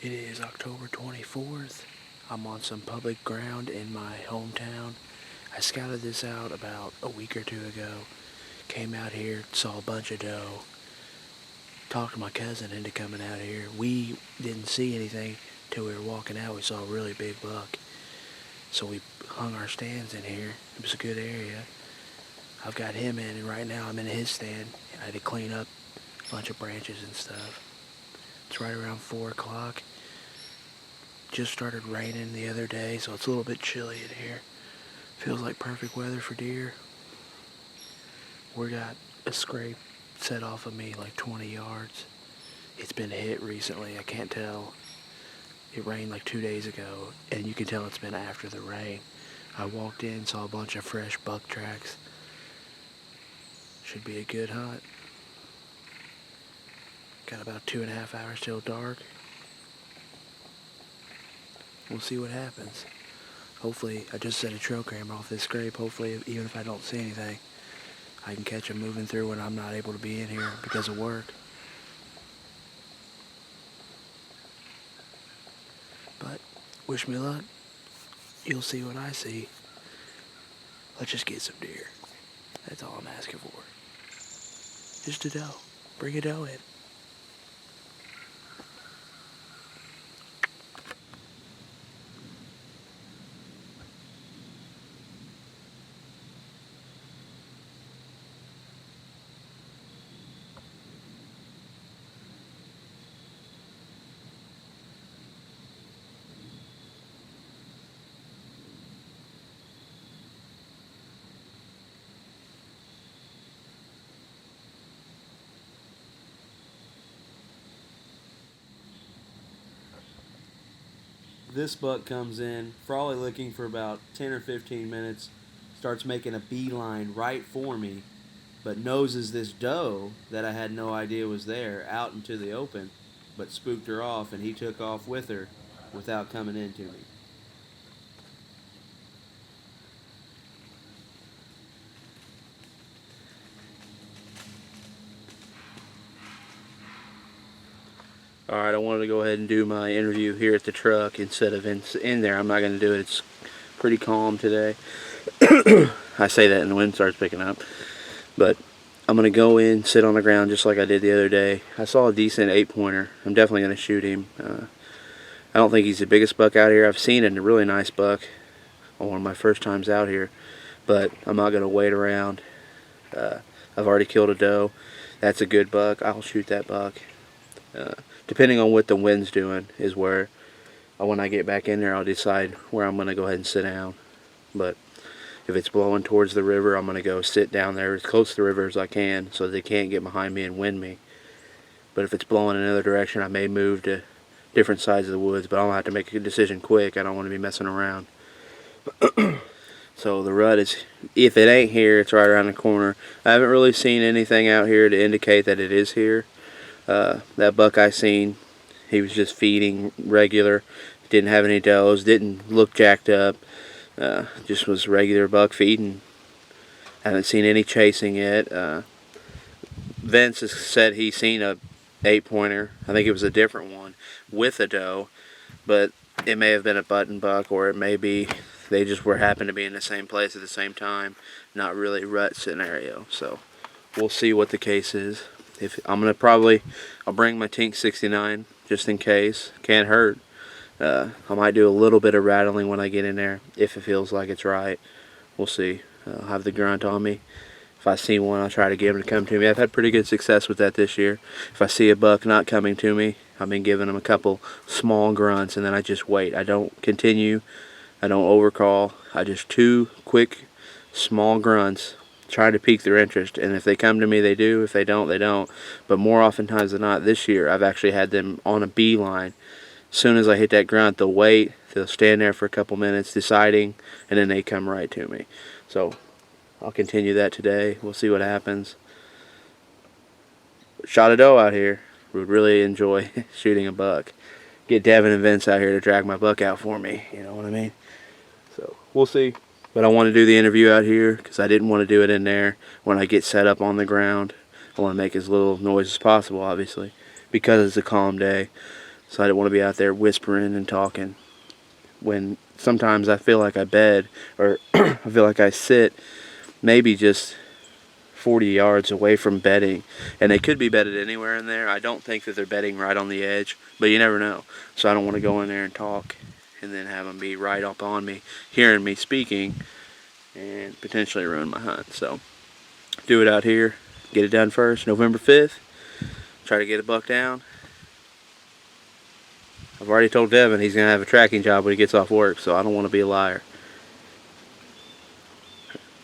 It is October 24th. I'm on some public ground in my hometown. I scouted this out about a week or two ago. Came out here, saw a bunch of doe. Talked to my cousin into coming out here. We didn't see anything till we were walking out. We saw a really big buck. So we hung our stands in here. It was a good area. I've got him in, and right now I'm in his stand. I had to clean up a bunch of branches and stuff. It's right around 4 o'clock. Just started raining the other day, so it's a little bit chilly in here. Feels like perfect weather for deer. We got a scrape set off of me like 20 yards. It's been hit recently, I can't tell. It rained like 2 days ago, and you can tell it's been after the rain. I walked in, saw a bunch of fresh buck tracks. Should be a good hunt. Got about 2.5 hours till dark. We'll see what happens. Hopefully, I just set a trail camera off this scrape. Hopefully, even if I don't see anything, I can catch them moving through when I'm not able to be in here because of work. But, wish me luck. You'll see what I see. Let's just get some deer. That's all I'm asking for. Just a doe. Bring a doe in. This buck comes in, probably looking for about 10 or 15 minutes, starts making a beeline right for me, but noses this doe that I had no idea was there out into the open, but spooked her off, and he took off with her without coming into me. Alright, I wanted to go ahead and do my interview here at the truck instead of in there. I'm not going to do it. It's pretty calm today. I say that and the wind starts picking up. But I'm going to go in, sit on the ground just like I did the other day. I saw a decent 8-pointer. I'm definitely going to shoot him. I don't think he's the biggest buck out here. I've seen a really nice buck on one of my first times out here. But I'm not going to wait around. I've already killed a doe. That's a good buck. I'll shoot that buck. Depending on what the wind's doing is where, when I get back in there, I'll decide where I'm going to go ahead and sit down. But if it's blowing towards the river, I'm going to go sit down there as close to the river as I can so they can't get behind me and wind me. But if it's blowing in another direction, I may move to different sides of the woods, but I'll have to make a decision quick. I don't want to be messing around. So the rut is, if it ain't here, it's right around the corner. I haven't really seen anything out here to indicate that it is here. That buck I seen, he was just feeding regular, didn't have any does, didn't look jacked up, just was regular buck feeding. Haven't seen any chasing yet. Vance has said he's seen a 8-pointer, I think it was a different one, with a doe, but it may have been a button buck, or it may be they just happened to be in the same place at the same time, not really rut scenario. So we'll see what the case is. If I'm gonna I'll bring my Tink 69 just in case. Can't hurt. I might do a little bit of rattling when I get in there if it feels like it's right. We'll see. I'll have the grunt on me. If I see one, I'll try to get him to come to me. I've had pretty good success with that this year. If I see a buck not coming to me, I've been giving him a couple small grunts, and then I just wait. I don't continue. I don't overcall. I just 2 quick small grunts. Try to pique their interest, and if they come to me, they do. If they don't, they don't. But more oftentimes than not, this year, I've actually had them on a beeline. As soon as I hit that grunt, they'll wait. They'll stand there for a couple minutes deciding, and then they come right to me. So I'll continue that today. We'll see what happens. Shot a doe out here. Would really enjoy shooting a buck. Get Devin and Vince out here to drag my buck out for me. You know what I mean? So we'll see. But I want to do the interview out here because I didn't want to do it in there when I get set up on the ground. I want to make as little noise as possible, obviously, because it's a calm day. So I didn't want to be out there whispering and talking. When sometimes I feel like I bed, or I feel like I sit maybe just 40 yards away from bedding, and they could be bedded anywhere in there. I don't think that they're bedding right on the edge, but you never know. So I don't want to go in there and talk and then have them be right up on me, hearing me speaking, and potentially ruin my hunt. So do it out here, get it done first, November 5th, try to get a buck down. I've already told Devin he's going to have a tracking job when he gets off work, so I don't want to be a liar.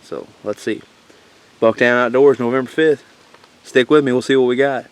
So let's see. Buck down outdoors, November 5th. Stick with me, we'll see what we got.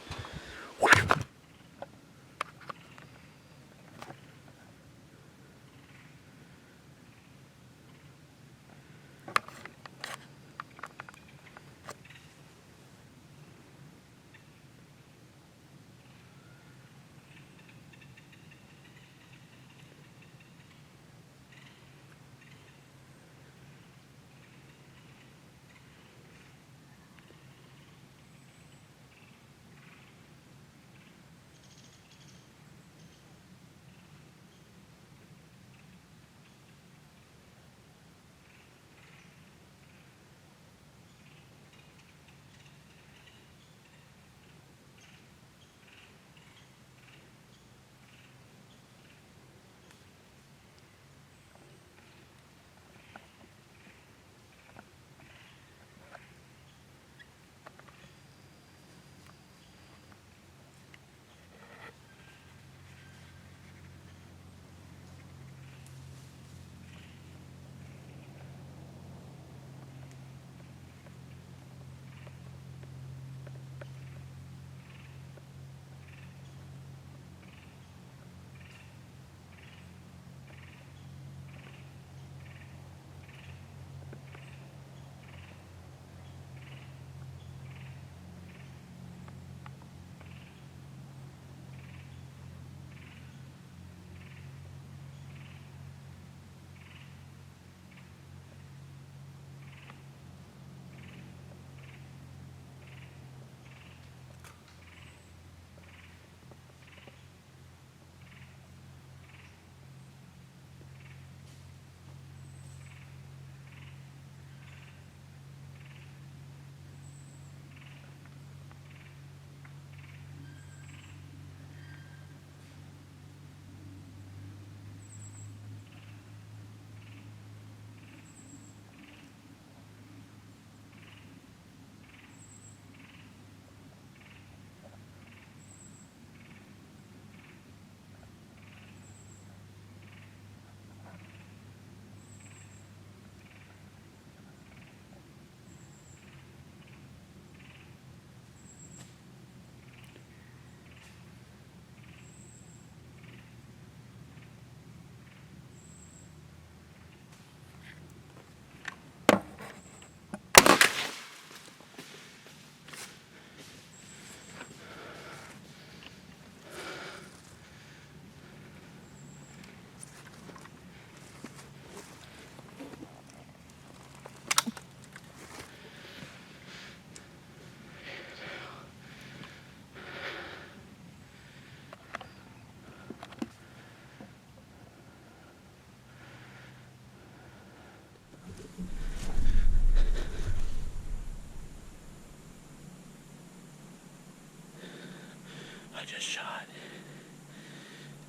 I just shot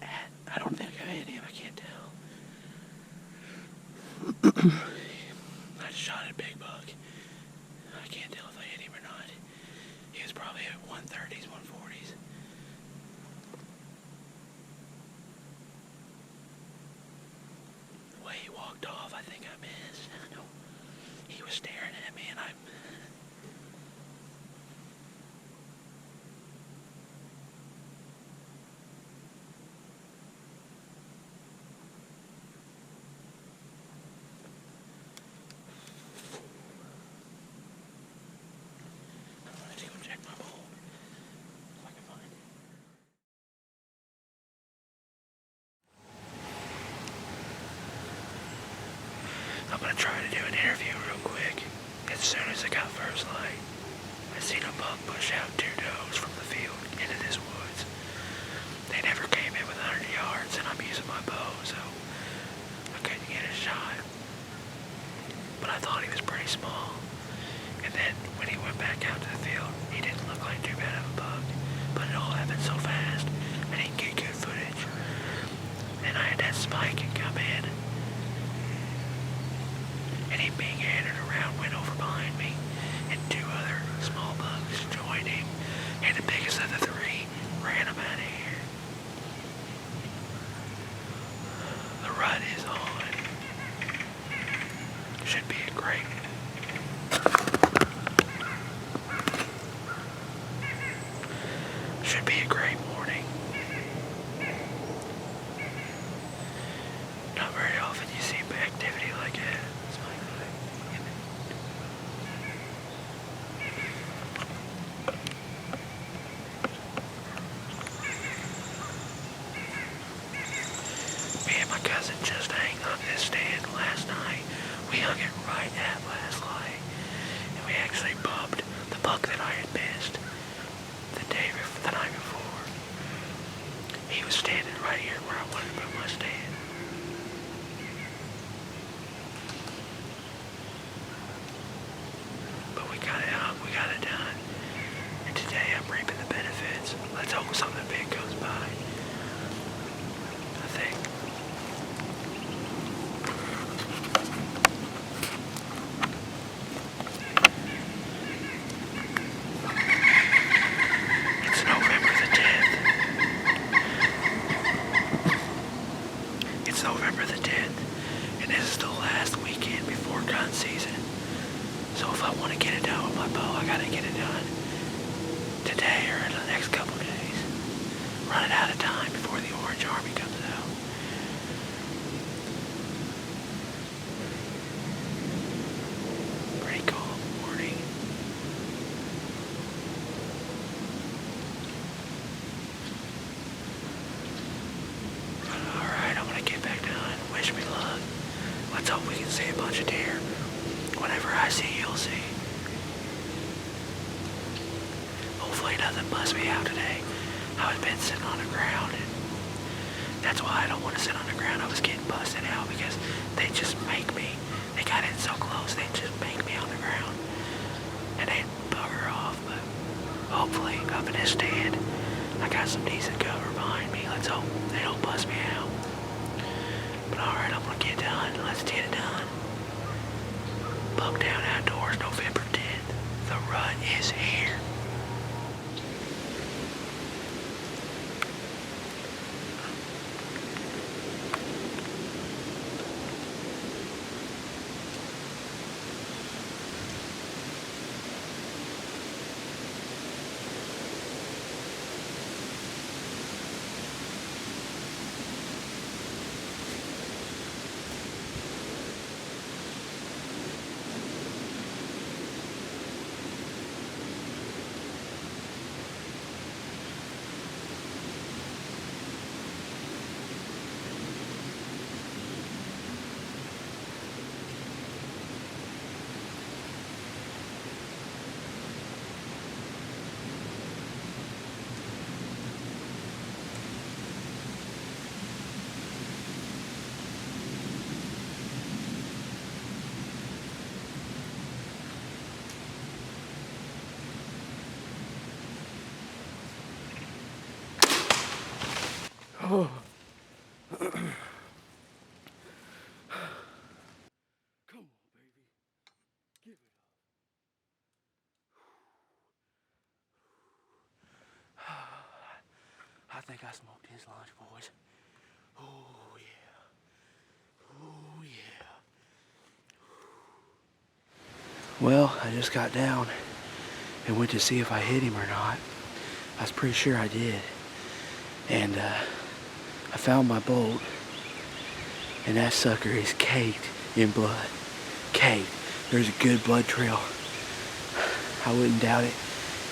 at, I don't think I hit him, I can't tell. I just shot at a big buck. I can't tell if I hit him or not. He was probably at 130s, 140s. The way he walked off, I think I missed. No, he was staring at me and I... I'm going to go check my bowl. Should be a great morning. Not very often you see activity like that. Me and my cousin just hung this stand last night. We hung it right at last light. And we actually bumped the buck that I had missed the night before. He was standing right here where I wanted to put my stand. But we got it up, we got it done. And today I'm reaping the benefits. Let's hope something big goes by. I think. It's November the 10th. It's November the 10th, and this is the last weekend before gun season. So if I want to get it done with my bow, I gotta get it done today or in the next couple of days. Running out of time before the Orange Army comes out. Pretty calm morning. Alright, I'm gonna get back done. Wish me luck. Let's hope we can see a bunch of deer. Whatever I see, you'll see. Hopefully nothing busts me out today. I've been sitting on the ground, and that's why I don't want to sit on the ground. I was getting busted out because they just make me. They got in so close, they just make me on the ground. And they bugger off, but hopefully up in this stand, I got some decent cover behind me. Let's hope they don't bust me out. But alright, I'm gonna get done. Let's get it done. Bucktown Outdoors, November 10th. The rut is here. Oh. Come on, baby. Give it up. I think I smoked his lunch, boys. Oh, yeah. Oh, yeah. Well, I just got down and went to see if I hit him or not. I was pretty sure I did. And I found my bolt, and that sucker is caked in blood. Caked. There's a good blood trail. I wouldn't doubt it.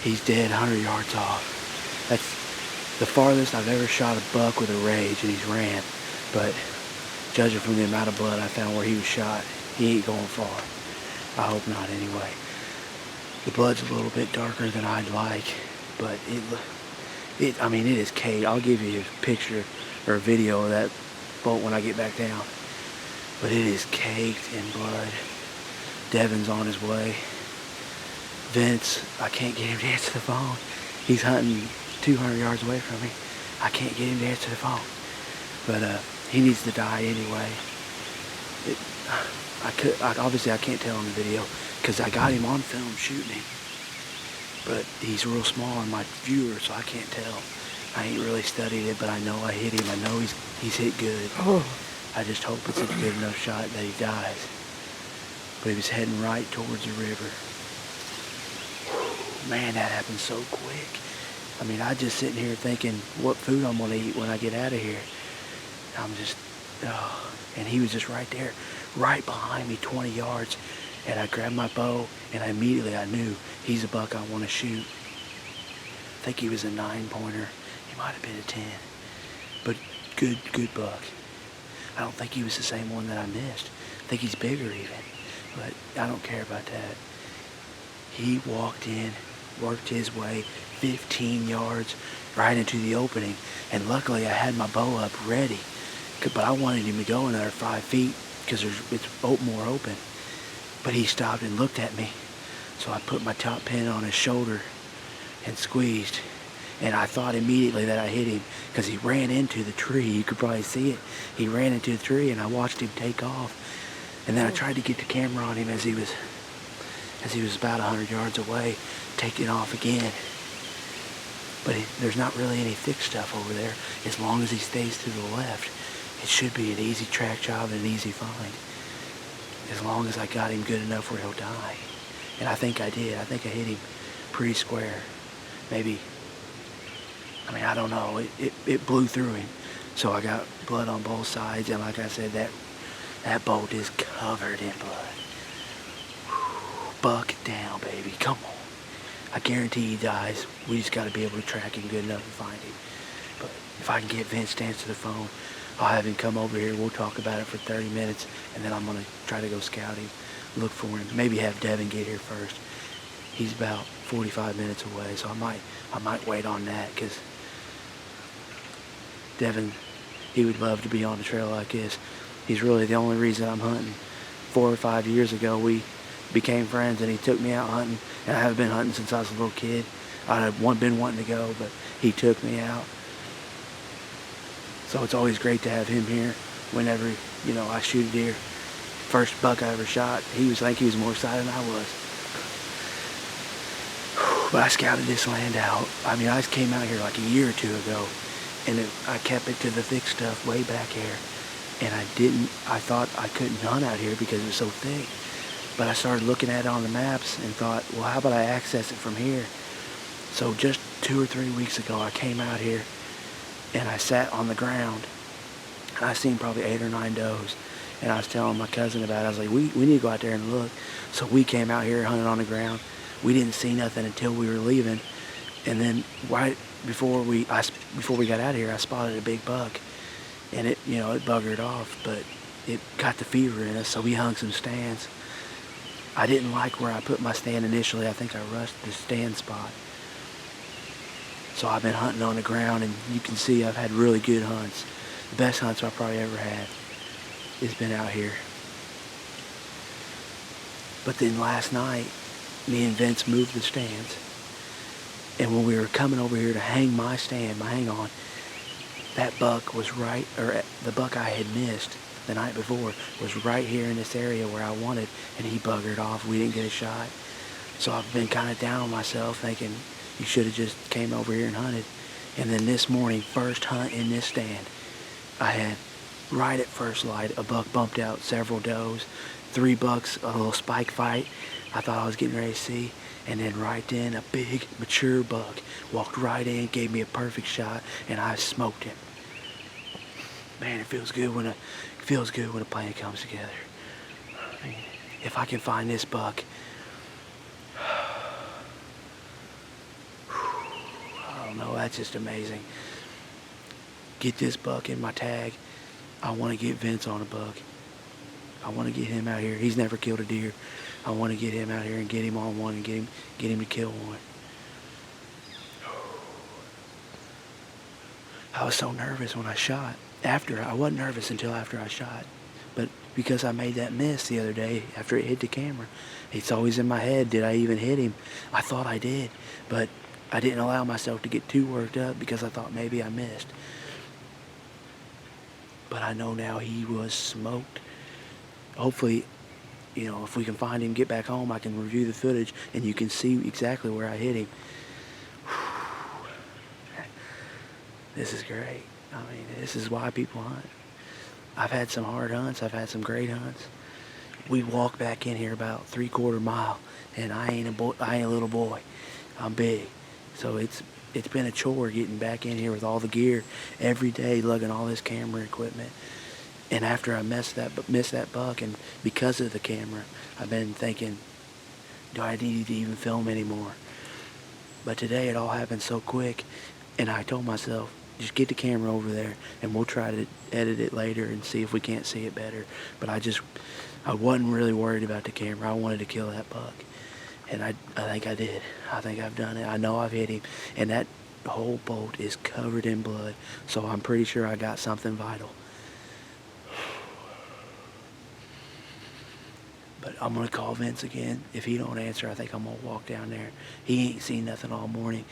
He's dead 100 yards off. That's the farthest I've ever shot a buck with a rage, and he's ran. But judging from the amount of blood I found where he was shot, he ain't going far. I hope not anyway. The blood's a little bit darker than I'd like, but it is caked. I'll give you a picture or a video of that bolt when I get back down. But it is caked in blood. Devin's on his way. Vince, I can't get him to answer the phone. He's hunting 200 yards away from me. I can't get him to answer the phone. But he needs to die anyway. Obviously I can't tell on the video because I got him on film shooting him. But he's real small in my viewer, so I can't tell. I ain't really studied it, but I know I hit him. I know he's hit good. Oh. I just hope it's a good enough shot that he dies. But he was heading right towards the river. Man, that happened so quick. I mean, I just sitting here thinking what food I'm going to eat when I get out of here. I'm just, oh. And he was just right there, right behind me, 20 yards. And I grabbed my bow, and immediately I knew he's a buck I want to shoot. I think he was a 9-pointer. He might have been a 10. But good buck. I don't think he was the same one that I missed. I think he's bigger even. But I don't care about that. He walked in, worked his way 15 yards right into the opening. And luckily I had my bow up ready. But I wanted him to go another 5 feet because it's more open. But he stopped and looked at me. So I put my top pin on his shoulder and squeezed. And I thought immediately that I hit him because he ran into the tree. You could probably see it. He ran into the tree and I watched him take off. And then I tried to get the camera on him as he was about 100 yards away, taking off again. But there's not really any thick stuff over there. As long as he stays to the left, it should be an easy track job and an easy find. As long as I got him good enough where he'll die. And I think I did. I think I hit him pretty square. Maybe, I mean, I don't know. It blew through him. So I got blood on both sides. And like I said, that bolt is covered in blood. Buck down, baby. Come on. I guarantee he dies. We just got to be able to track him good enough to find him. But if I can get Vance to answer the phone, I'll have him come over here. We'll talk about it for 30 minutes, and then I'm going to try to go scout him, look for him. Maybe have Devin get here first. He's about 45 minutes away, so I might wait on that because Devin, he would love to be on a trail like this. He's really the only reason I'm hunting. 4 or 5 years ago, we became friends, and he took me out hunting, and I haven't been hunting since I was a little kid. I'd been wanting to go, but he took me out. So it's always great to have him here whenever, I shoot a deer. First buck I ever shot, I think he was more excited than I was. But I scouted this land out. I mean, I came out here like a year or two ago, and I kept it to the thick stuff way back here. And I thought I couldn't hunt out here because it was so thick. But I started looking at it on the maps and thought, well, how about I access it from here? So just 2 or 3 weeks ago, I came out here and I sat on the ground and I seen probably 8 or 9 does. And I was telling my cousin about it. I was like, we need to go out there and look. So we came out here, hunted on the ground. We didn't see nothing until we were leaving. And then right before we got out of here, I spotted a big buck. And it buggered off, but it got the fever in us, so we hung some stands. I didn't like where I put my stand initially. I think I rushed the stand spot. So I've been hunting on the ground, and you can see I've had really good hunts. The best hunts I've probably ever had has been out here. But then last night, me and Vince moved the stands. And when we were coming over here to hang my stand, my hang on, that buck was the buck I had missed the night before was right here in this area where I wanted, and he buggered off. We didn't get a shot. So I've been kind of down on myself, thinking you should have just came over here and hunted. And then this morning, first hunt in this stand, I had right at first light, a buck bumped out several does, 3 bucks, a little spike fight I thought I was getting ready to see. And then right then, a big, mature buck walked right in, gave me a perfect shot, and I smoked him. Man, it feels good when a plan comes together. I mean, if I can find this buck, I don't know, that's just amazing. Get this buck in my tag. I want to get Vince on a buck. I want to get him out here. He's never killed a deer. I want to get him out here and get him on one and get him to kill one. I was so nervous when I shot. I wasn't nervous until after I shot. But because I made that miss the other day after it hit the camera, it's always in my head, did I even hit him? I thought I did, but I didn't allow myself to get too worked up because I thought maybe I missed. But I know now he was smoked. Hopefully, if we can find him, get back home, I can review the footage and you can see exactly where I hit him. This is great. I mean, this is why people hunt. I've had some hard hunts. I've had some great hunts. We walked back in here about 3/4 mile, and I ain't a little boy. I'm big. So it's been a chore getting back in here with all the gear every day, lugging all this camera equipment. And after I missed that buck, and because of the camera, I've been thinking, do I need to even film anymore? But today it all happened so quick, and I told myself, just get the camera over there, and we'll try to edit it later and see if we can't see it better. But I wasn't really worried about the camera. I wanted to kill that buck, and I think I did. I think I've done it. I know I've hit him, and that whole boat is covered in blood, so I'm pretty sure I got something vital. But I'm going to call Vince again. If he don't answer, I think I'm going to walk down there. He ain't seen nothing all morning.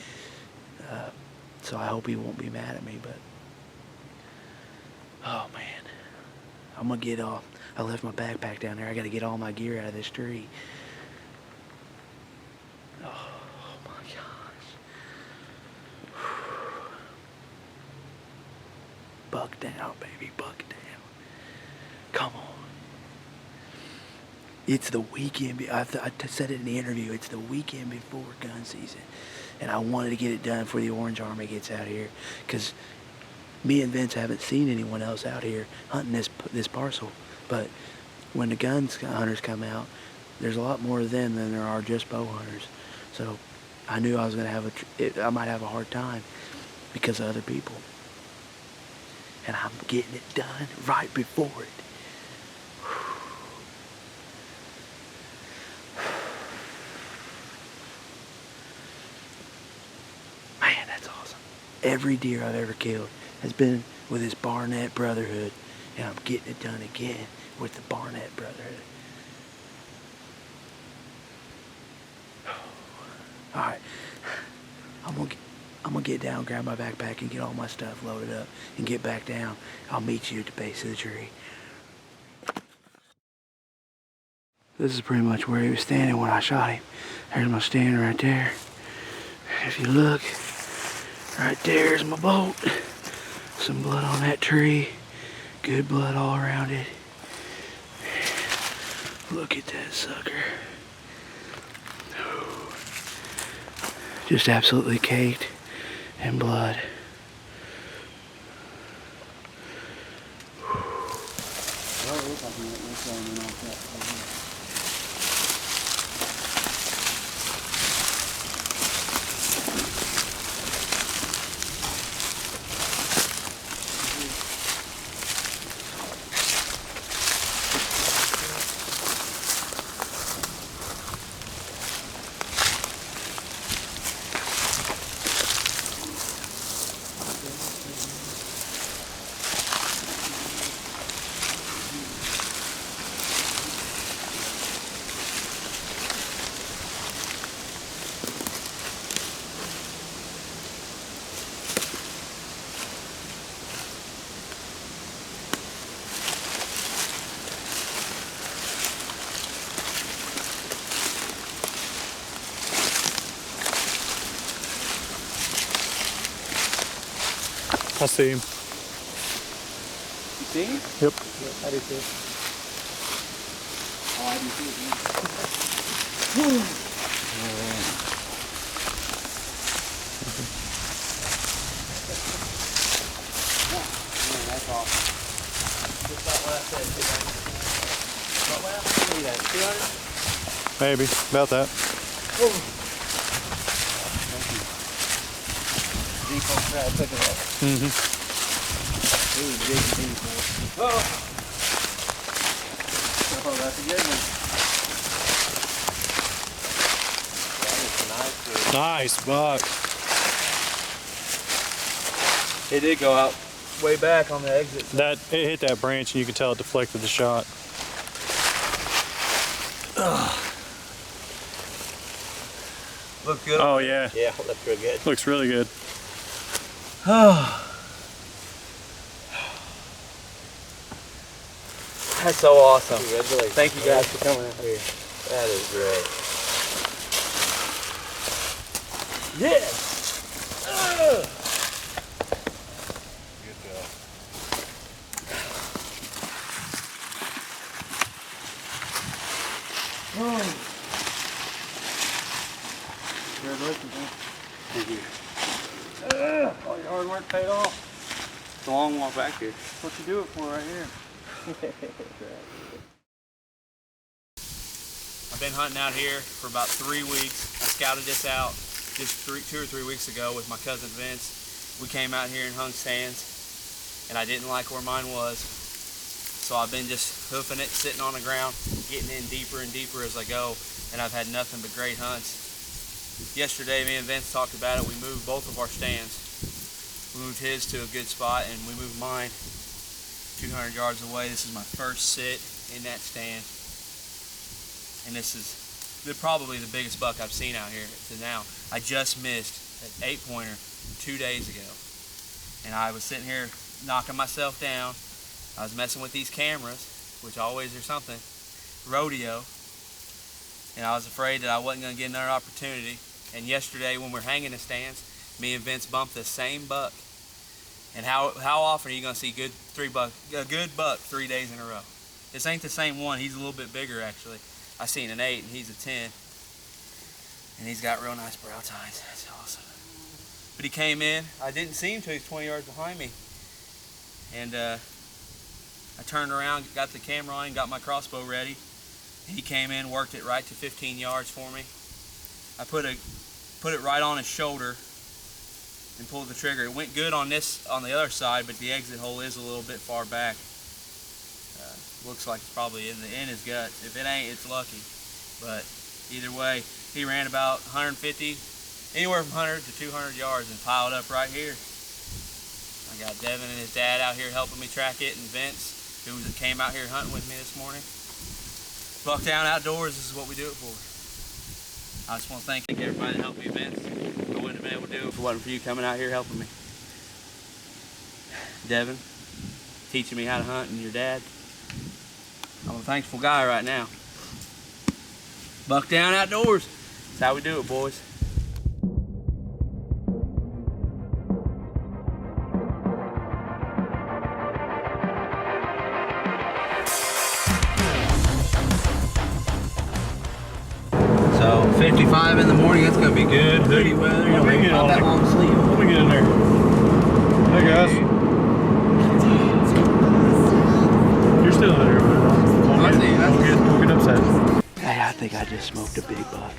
So I hope he won't be mad at me, but... Oh, man. I'm going to get off. I left my backpack down there. I got to get all my gear out of this tree. Oh, my gosh. Buck down, baby. Buck down. Come on. It's the weekend. I said it in the interview. It's the weekend before gun season, and I wanted to get it done before the Orange Army gets out here, because me and Vince haven't seen anyone else out here hunting this parcel. But when the hunters come out, there's a lot more of them than there are just bow hunters. So I knew I was gonna I might have a hard time because of other people, and I'm getting it done right before it. Every deer I've ever killed has been with this Barnett Brotherhood, and I'm getting it done again with the Barnett Brotherhood. All right, I'm gonna get down, grab my backpack, and get all my stuff loaded up, and get back down. I'll meet you at the base of the tree. This is pretty much where he was standing when I shot him. There's my stand right there. If you look. Right there's my boat. Some blood on that tree. Good blood all around it. Look at that sucker. Just absolutely caked in blood. I see him. You see him? Yep. I do too. Oh, I do too. That's awesome. Just about what I said, 200. About what else did you need that? 200? Maybe. About that. Default crab, look at that. Mm-hmm. Ooh, big default. Oh, that's a good one. That is nice. Nice buck. It did go out way back on the exit. It hit that branch and you can tell it deflected the shot. Look good. Oh yeah. Yeah, looks real good. Looks really good. That's so awesome. Congratulations. Thank you guys for coming out here. That is great. Yes! Good job. Congratulations, man. Thank you. hard work paid off. It's a long walk back here. That's what you do it for right here. I've been hunting out here for about 3 weeks. I scouted this out just 2 or 3 weeks ago with my cousin Vince. We came out here and hung stands, and I didn't like where mine was. So I've been just hoofing it, sitting on the ground, getting in deeper and deeper as I go, and I've had nothing but great hunts. Yesterday, me and Vince talked about it. We moved both of our stands. We moved his to a good spot, and we moved mine 200 yards away. This is my first sit in that stand, and this is probably the biggest buck I've seen out here to now. I just missed an 8-pointer 2 days ago, and I was sitting here knocking myself down. I was messing with these cameras, which always are something, rodeo, and I was afraid that I wasn't going to get another opportunity. And yesterday when we're hanging the stands, me and Vince bumped the same buck. And how often are you going to see a good buck 3 days in a row? This ain't the same one. He's a little bit bigger actually. I seen an 8 and he's a 10. And he's got real nice brow tines. That's awesome. But he came in. I didn't see him till he was 20 yards behind me. And I turned around, got the camera on, got my crossbow ready. He came in, worked it right to 15 yards for me. I put it right on his shoulder and pulled the trigger. It went good on the other side, but the exit hole is a little bit far back. Looks like it's probably in his gut. If it ain't, it's lucky. But either way, he ran about 150, anywhere from 100 to 200 yards and piled up right here. I got Devin and his dad out here helping me track it, and Vince, who came out here hunting with me this morning. Bucktown Outdoors, this is what we do it for. I just want to thank everybody that helped me, Vince. I wouldn't have been able to do it if it wasn't for you coming out here helping me. Devin, teaching me how to hunt, and your dad. I'm a thankful guy right now. Bucktown Outdoors. That's how we do it, boys. So 55 in the morning, that's gonna be good. Hoodie weather, you know, maybe not that long sleep. Let me get in there. Hey guys. You're still in there, man. Don't get upset. Hey, I think I just smoked a big buck.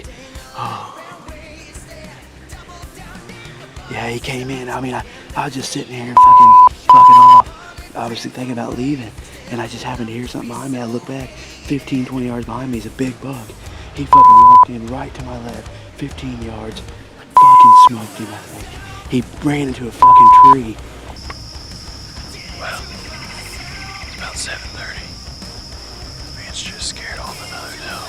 Oh. Yeah, he came in. I mean, I was just sitting here fucking off, obviously thinking about leaving, and I just happened to hear something behind me. I look back, 15, 20 yards behind me is a big buck. He fucking walked in right to my left, 15 yards, fucking smoked him, I think. He ran into a fucking tree. Well, it's about 7:30. Man's just scared on the nose now.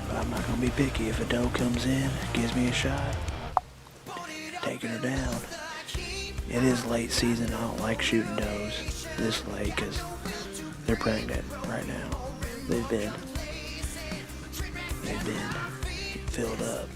But I'm not gonna be picky. If a doe comes in, gives me a shot, taking her down. It is late season. I don't like shooting does this late because they're pregnant right now. They've been filled up.